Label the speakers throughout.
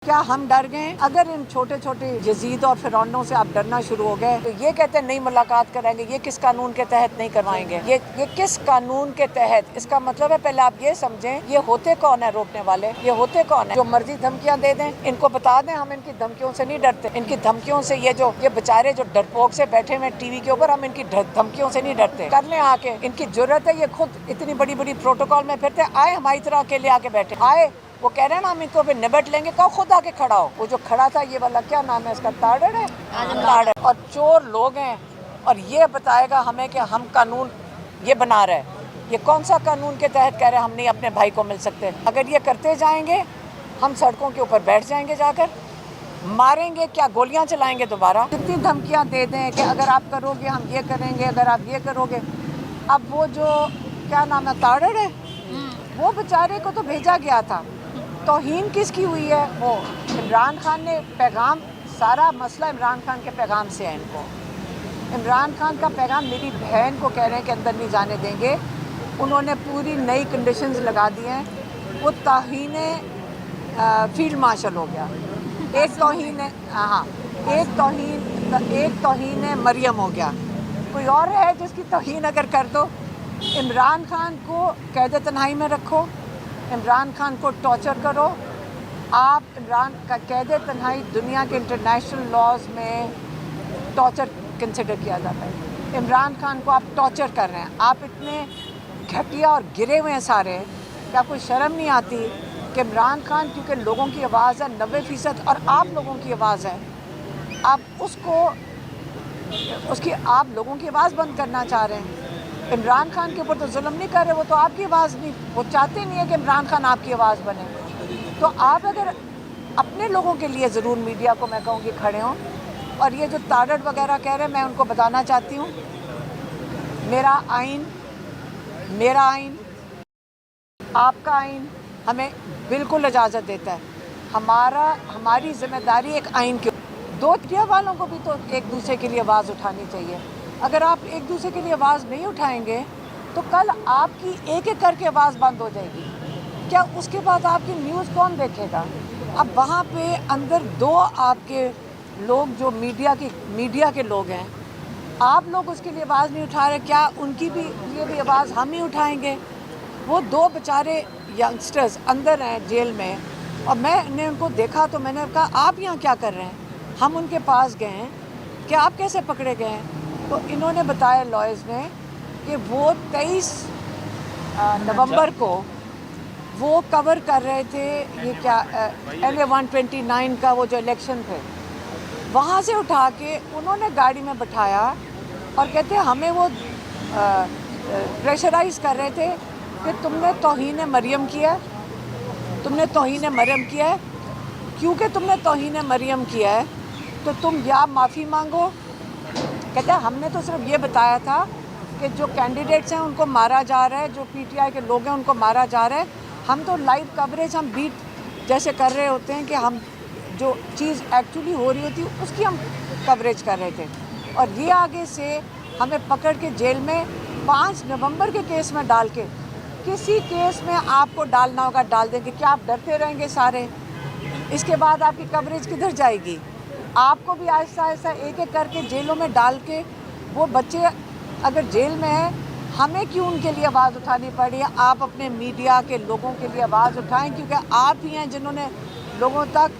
Speaker 1: کیا ہم ڈر گئے؟ اگر ان چھوٹے چھوٹے یزید اور فرعونوں سے آپ ڈرنا شروع ہو گئے تو یہ کہتے ہیں نہیں ملاقات کریں گے، یہ کس قانون کے تحت نہیں کروائیں گے، یہ کس قانون کے تحت؟ اس کا مطلب ہے پہلے آپ یہ سمجھیں یہ ہوتے کون ہیں روکنے والے، یہ ہوتے کون ہیں جو مرضی دھمکیاں دے دیں؟ ان کو بتا دیں ہم ان کی دھمکیوں سے نہیں ڈرتے، ان کی دھمکیوں سے یہ بیچارے جو ڈرپوک سے بیٹھے ہوئے ٹی وی کے اوپر، ہم ان کی دھمکیوں سے نہیں ڈرتے۔ کر لیں آ کے، ان کی جرت ہے، یہ خود اتنی بڑی بڑی پروٹوکول میں پھرتے، آئے ہماری طرح اکیلے آ کے بیٹھے، آئے وہ کہہ رہے ہیں نا ہم ان کو پھر نبٹ لیں گے، کہو خود آ کے کھڑا ہو۔ وہ جو کھڑا تھا یہ والا کیا نام ہے اس کا، تاڑڑ ہے، تاڑڑ، اور چور لوگ ہیں، اور یہ بتائے گا ہمیں کہ ہم قانون یہ بنا رہے ہیں، یہ کون سا قانون کے تحت کہہ رہے ہیں ہم نہیں اپنے بھائی کو مل سکتے؟ اگر یہ کرتے جائیں گے ہم سڑکوں کے اوپر بیٹھ جائیں گے، جا کر ماریں گے، کیا گولیاں چلائیں گے دوبارہ؟ کتنی دھمکیاں دے دیں کہ اگر آپ کرو گے ہم یہ کریں گے، اگر آپ یہ کرو گے۔ اب وہ جو کیا نام ہے، تاڑڑ ہے، وہ بیچارے کو تو بھیجا گیا تھا، توہین کس کی ہوئی ہے؟ وہ عمران خان نے پیغام، سارا مسئلہ عمران خان کے پیغام سے ہے۔ ان کو عمران خان کا پیغام، میری بہن کو کہہ رہے ہیں کہ اندر نہیں جانے دیں گے، انہوں نے پوری نئی کنڈیشنز لگا دی ہیں، وہ توہین فیلڈ مارشل ہو گیا، ایک توہین ایک توہین مریم ہو گیا، کوئی اور ہے جس کی توہین اگر کر دو؟ عمران خان کو قید تنہائی میں رکھو، عمران خان کو ٹارچر کرو، آپ عمران کا قید تنہائی دنیا کے انٹرنیشنل لاز میں ٹارچر کنسیڈر کیا جاتا ہے، عمران خان کو آپ ٹارچر کر رہے ہیں، آپ اتنے گھٹیا اور گرے ہوئے ہیں سارے، کیا کوئی شرم نہیں آتی کہ عمران خان کیونکہ لوگوں کی آواز ہے 90%، اور آپ لوگوں کی آواز ہے، آپ آپ لوگوں کی آواز بند کرنا چاہ رہے ہیں؟ عمران خان کے اوپر تو ظلم نہیں کر رہے، وہ تو آپ کی آواز نہیں، وہ چاہتے نہیں ہے کہ عمران خان آپ کی آواز بنے۔ تو آپ اگر اپنے لوگوں کے لیے ضرور میڈیا کو میں کہوں گی کھڑے ہوں، اور یہ جو تاڑڑ وغیرہ کہہ رہے ہیں میں ان کو بتانا چاہتی ہوں، میرا آئین، آپ کا آئین ہمیں بالکل اجازت دیتا ہے، ہماری ذمہ داری ایک آئین کی، دو میڈیا والوں کو بھی تو ایک دوسرے کے لیے آواز اٹھانی چاہیے۔ اگر آپ ایک دوسرے کے لیے آواز نہیں اٹھائیں گے تو کل آپ کی ایک ایک کر کے آواز بند ہو جائے گی، کیا اس کے بعد آپ کی نیوز کون دیکھے گا؟ اب وہاں پہ اندر دو آپ کے لوگ جو میڈیا کے لوگ ہیں، آپ لوگ اس کے لیے آواز نہیں اٹھا رہے، کیا ان کی بھی لیے بھی آواز ہم ہی اٹھائیں گے؟ وہ دو بیچارے ینگسٹرز اندر ہیں جیل میں، اور میں نے ان کو دیکھا تو میں نے کہا آپ یہاں کیا کر رہے ہیں؟ ہم ان کے پاس گئے ہیں کہ آپ کیسے پکڑے گئے ہیں؟ تو انہوں نے بتایا لائرز نے کہ وہ 23 نومبر کو وہ کور کر رہے تھے، یہ کیا LA 129 کا وہ جو الیکشن تھے، وہاں سے اٹھا کے انہوں نے گاڑی میں بٹھایا، اور کہتے ہمیں وہ پریشرائز کر رہے تھے کہ تم نے توہین مریم کیا ہے، تم نے توہین مریم کیا ہے، کیونکہ تم نے توہین مریم کیا ہے تو تم یا معافی مانگو۔ کہتے ہیں ہم نے تو صرف یہ بتایا تھا کہ جو کینڈیڈیٹس ہیں ان کو مارا جا رہا ہے، جو PTI کے لوگ ہیں ان کو مارا جا رہا ہے، ہم تو لائیو کوریج ہم بیٹ جیسے کر رہے ہوتے ہیں کہ ہم جو چیز ایکچولی ہو رہی ہوتی ہے اس کی ہم کوریج کر رہے تھے، اور یہ آگے سے ہمیں پکڑ کے جیل میں 5 نومبر کے کیس میں ڈال کے، کسی کیس میں آپ کو ڈالنا ہوگا ڈال دیں گے، کیا آپ ڈرتے رہیں گے سارے؟ اس کے بعد آپ کی کوریج کدھر جائے گی؟ آپ کو بھی آہستہ آہستہ ایک ایک کر کے جیلوں میں ڈال کے، وہ بچے اگر جیل میں ہیں ہمیں کیوں ان کے لیے آواز اٹھانی پڑی ہے؟ آپ اپنے میڈیا کے لوگوں کے لیے آواز اٹھائیں، کیونکہ آپ ہی ہیں جنہوں نے لوگوں تک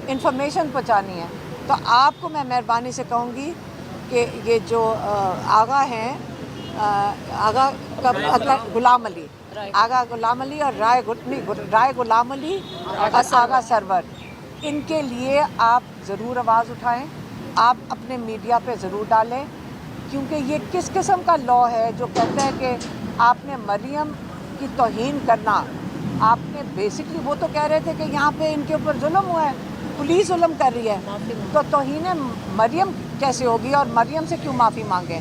Speaker 1: انفارمیشن پہنچانی ہے۔ تو آپ کو میں مہربانی سے کہوں گی کہ یہ جو آغا ہیں، آغا غلام علی، آغا غلام علی اور رائے غلام علی اور آغا سرور، ان کے لیے آپ ضرور آواز اٹھائیں، آپ اپنے میڈیا پہ ضرور ڈالیں، کیونکہ یہ کس قسم کا لا ہے جو کہتا ہے کہ آپ نے مریم کی توہین کرنا، آپ نے بیسکلی، وہ تو کہہ رہے تھے کہ یہاں پہ ان کے اوپر ظلم ہوا ہے، پولیس ظلم کر رہی ہے، تو توہین مریم کیسے ہوگی، اور مریم سے کیوں معافی مانگیں؟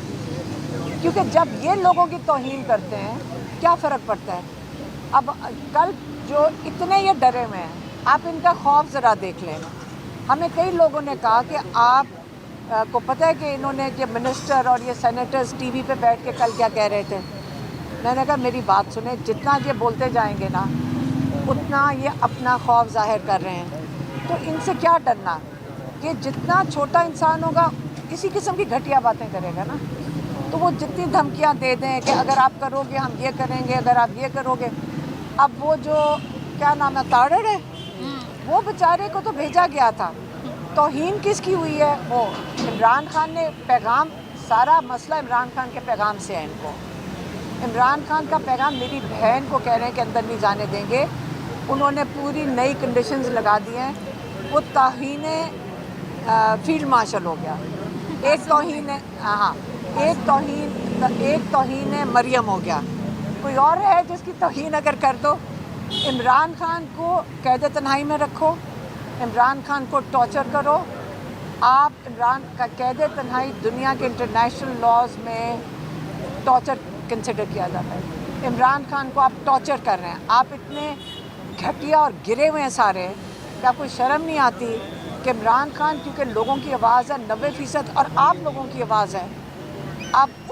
Speaker 1: کیونکہ جب یہ لوگوں کی توہین کرتے ہیں کیا فرق پڑتا ہے؟ اب کل جو اتنے یہ ڈرے ہوئے ہیں، آپ ان کا خوف ذرا دیکھ لیں۔ ہمیں کئی لوگوں نے کہا کہ آپ کو پتہ ہے کہ انہوں نے، کہ منسٹر اور یہ سینیٹرز ٹی وی پہ بیٹھ کے کل کیا کہہ رہے تھے؟ میں نے کہا میری بات سنیں، جتنا یہ بولتے جائیں گے نا اتنا یہ اپنا خوف ظاہر کر رہے ہیں، تو ان سے کیا ڈرنا؟ کہ جتنا چھوٹا انسان ہوگا اسی قسم کی گھٹیا باتیں کرے گا نا. تو وہ جتنی دھمکیاں دے دیں کہ اگر آپ کرو گے ہم یہ کریں گے، اگر آپ یہ کرو گے. اب وہ جو کیا نام ہے تاڑڑ ہے، وہ بیچارے کو تو بھیجا گیا تھا. توہین کس کی ہوئی ہے؟ وہ عمران خان نے پیغام، سارا مسئلہ عمران خان کے پیغام سے ہے. ان کو عمران خان کا پیغام، میری بہن کو کہہ رہے ہیں کہ اندر نہیں جانے دیں گے. انہوں نے پوری نئی کنڈیشنز لگا دی ہیں. وہ توہین فیلڈ مارشل ہو گیا. ایک توہین ایک توہین مریم ہو گیا. کوئی اور ہے جس کی توہین اگر کر دو؟ عمران خان کو قید تنہائی میں رکھو، عمران خان کو ٹارچر کرو. آپ عمران کا قید تنہائی دنیا کے انٹرنیشنل لاز میں ٹارچر کنسیڈر کیا جاتا ہے. عمران خان کو آپ ٹارچر کر رہے ہیں. آپ اتنے گھٹیا اور گرے ہوئے ہیں سارے کہ آپ کو شرم نہیں آتی کہ عمران خان کیونکہ لوگوں کی آواز ہے 90% اور آپ لوگوں کی آواز ہے، آپ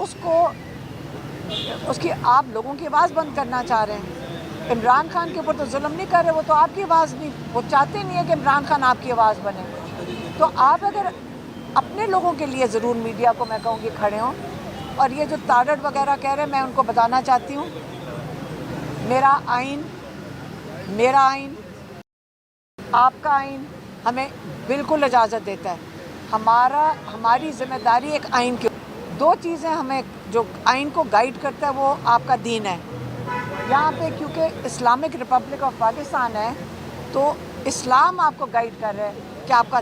Speaker 1: آپ لوگوں کی آواز بند کرنا چاہ رہے ہیں. عمران خان کے اوپر تو ظلم نہیں کر رہے، وہ تو آپ کی آواز نہیں، وہ چاہتے نہیں ہے کہ عمران خان آپ کی آواز بنے. تو آپ اگر اپنے لوگوں کے لیے ضرور میڈیا کو میں کہوں گی کھڑے ہوں. اور یہ جو تاڑڑ وغیرہ کہہ رہے ہیں، میں ان کو بتانا چاہتی ہوں میرا آئین آپ کا آئین ہمیں بالکل اجازت دیتا ہے. ہماری ذمہ داری ایک آئین کی. دو چیزیں ہمیں جو آئین کو گائیڈ کرتا ہے وہ آپ کا دین ہے. یہاں پہ کیونکہ اسلامک ریپبلک آف پاکستان ہے تو اسلام آپ کو گائیڈ کر رہا ہے کہ آپ کا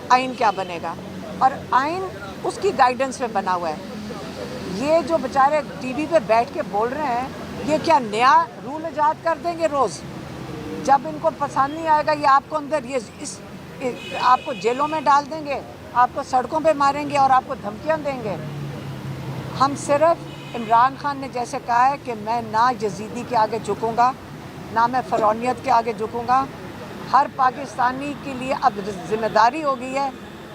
Speaker 1: آئین کیا بنے گا، اور آئین اس کی گائیڈنس میں بنا ہوا ہے. یہ جو بیچارے ٹی وی پہ بیٹھ کے بول رہے ہیں، یہ کیا نیا رول ایجاد کر دیں گے روز؟ جب ان کو پسند نہیں آئے گا یہ آپ کو اندر آپ کو جیلوں میں ڈال دیں گے، آپ کو سڑکوں پہ ماریں گے اور آپ کو دھمکیاں دیں گے. ہم صرف عمران خان نے جیسے کہا ہے کہ میں نہ یزیدی کے آگے جھکوں گا، نہ میں فرعونیت کے آگے جھکوں گا. ہر پاکستانی کے لیے اب ذمہ داری ہو گئی ہے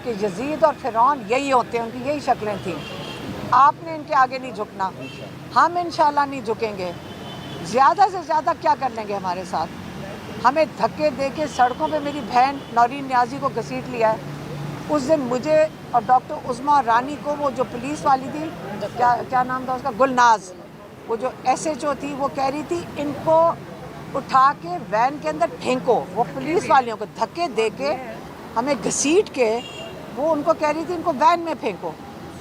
Speaker 1: کہ یزید اور فرعون یہی ہوتے ہیں، ان کی یہی شکلیں تھیں. آپ نے ان کے آگے نہیں جھکنا، ہم انشاءاللہ نہیں جھکیں گے. زیادہ سے زیادہ کیا کر لیں گے ہمارے ساتھ؟ ہمیں دھکے دے کے سڑکوں پہ میری بہن نورین نیازی کو گھسیٹ لیا ہے. اس دن مجھے اور ڈاکٹر عظمیٰ رانی کو، وہ جو پولیس والی تھی، کیا نام تھا اس کا، گلناز، وہ جو ایس ایچ او تھی، وہ کہہ رہی تھی ان کو اٹھا کے وین کے اندر پھینکو. وہ پولیس والیوں کو دھکے دے کے ہمیں گھسیٹ کے وہ ان کو کہہ رہی تھی ان کو وین میں پھینکو.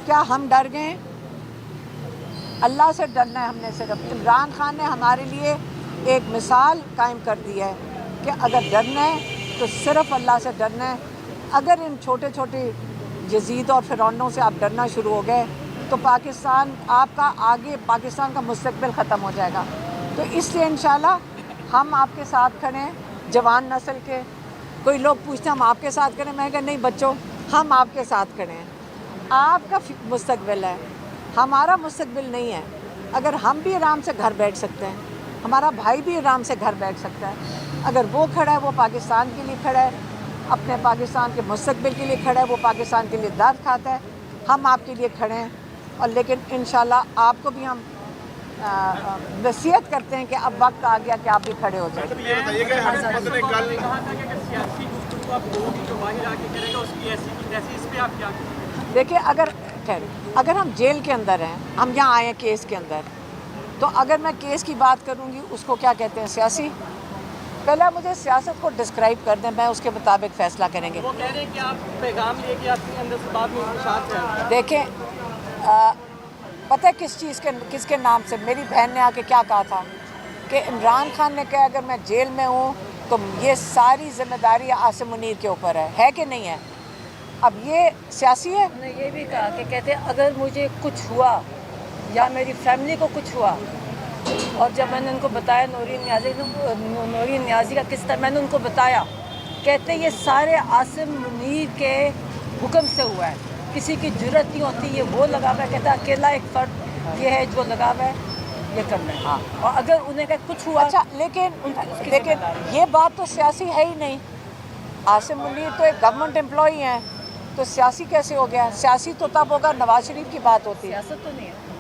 Speaker 1: کیا ہم ڈر گئے؟ اللہ سے ڈرنا ہے ہم نے صرف. عمران خان نے ہمارے لیے ایک مثال قائم کر دی ہے کہ اگر ڈرنا ہے تو صرف اللہ سے ڈرنا ہے. اگر ان چھوٹے چھوٹے یزید اور فرعونوں سے آپ ڈرنا شروع ہو گئے تو پاکستان آپ کا آگے، پاکستان کا مستقبل ختم ہو جائے گا. تو اس لیے انشاءاللہ ہم آپ کے ساتھ کھڑے ہیں، جوان نسل کے. کوئی لوگ پوچھتے ہیں ہم آپ کے ساتھ کھڑے ہیں، میں کہا نہیں بچوں، ہم آپ کے ساتھ کھڑے ہیں. آپ کا مستقبل ہے، ہمارا مستقبل نہیں ہے. اگر ہم بھی آرام سے گھر بیٹھ سکتے ہیں، ہمارا بھائی بھی آرام سے گھر بیٹھ سکتا ہے. اگر وہ کھڑا ہے، وہ پاکستان کے لیے کھڑا ہے، اپنے پاکستان کے مستقبل کے لیے کھڑا ہے، وہ پاکستان کے لیے درد کھاتا ہے. ہم آپ کے لیے کھڑے ہیں. اور لیکن انشاءاللہ آپ کو بھی ہم نصیحت کرتے ہیں کہ اب وقت آ گیا کہ آپ بھی کھڑے ہو جائیں. دیکھیں، اگر ہم جیل کے اندر ہیں، ہم یہاں آئے ہیں کیس کے اندر، تو اگر میں کیس کی بات کروں گی اس کو کیا کہتے ہیں؟ سیاسی. پہلے مجھے سیاست کو ڈسکرائب کر دیں، میں اس کے مطابق فیصلہ کریں گے.
Speaker 2: وہ کہہ رہے ہیں کہ آپ پیغام لے کے آپ کے اندر سے بعد میں انتشار کریں.
Speaker 1: دیکھیں، پتہ ہے کس کے نام سے میری بہن نے آ کے کیا کہا تھا کہ عمران خان نے کہا اگر میں جیل میں ہوں تو یہ ساری ذمہ داری عاصم منیر کے اوپر ہے کہ نہیں ہے؟ اب یہ سیاسی ہے.
Speaker 3: نے یہ بھی کہا کہ کہتے اگر مجھے کچھ ہوا یا میری فیملی کو کچھ ہوا، اور جب میں نے ان کو بتایا نورین نیازی کا قصہ میں نے ان کو بتایا، کہتے یہ سارے عاصم منیر کے حکم سے ہوا ہے، کسی کی جرت نہیں ہوتی. یہ وہ لگا ہوا ہے، کہتا اکیلا ایک فرد یہ ہے جو لگا ہوا ہے یہ کرنا ہے. اور اگر انہیں کہ کچھ ہوا.
Speaker 1: اچھا، لیکن یہ بات تو سیاسی ہے ہی نہیں. عاصم منیر تو ایک گورنمنٹ امپلائی ہیں، تو سیاسی کیسے ہو گیا؟ سیاسی تو تب ہوگا نواز شریف کی بات ہوتی ہے.
Speaker 3: سیاست تو نہیں ہے.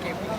Speaker 2: KPK